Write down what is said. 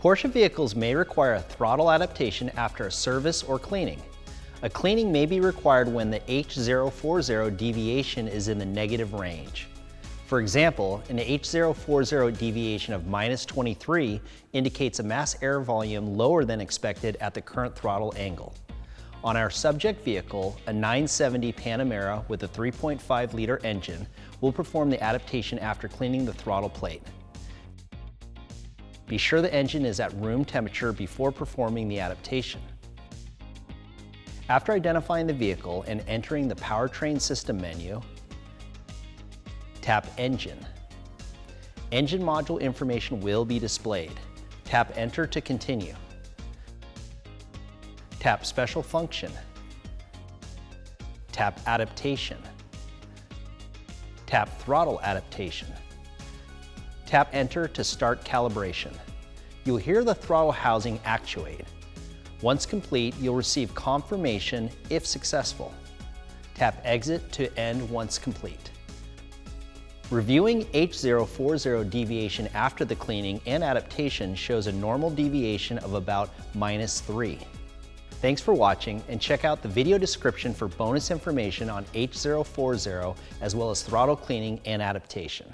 Porsche vehicles may require a throttle adaptation after a service or cleaning. A cleaning may be required when the H040 deviation is in the negative range. For example, an H040 deviation of -23 indicates a mass air volume lower than expected at the current throttle angle. On our subject vehicle, a 970 Panamera with a 3.5-liter engine will perform the adaptation after cleaning the throttle plate. Be sure the engine is at room temperature before performing the adaptation. After identifying the vehicle and entering the powertrain system menu, tap Engine. Engine module information will be displayed. Tap Enter to continue. Tap Special Function. Tap Adaptation. Tap Throttle Adaptation. Tap Enter to start calibration. You'll hear the throttle housing actuate. Once complete, you'll receive confirmation if successful. Tap Exit to end once complete. Reviewing H040 deviation after the cleaning and adaptation shows a normal deviation of about -3. Thanks for watching, and check out the video description for bonus information on H040 as well as throttle cleaning and adaptation.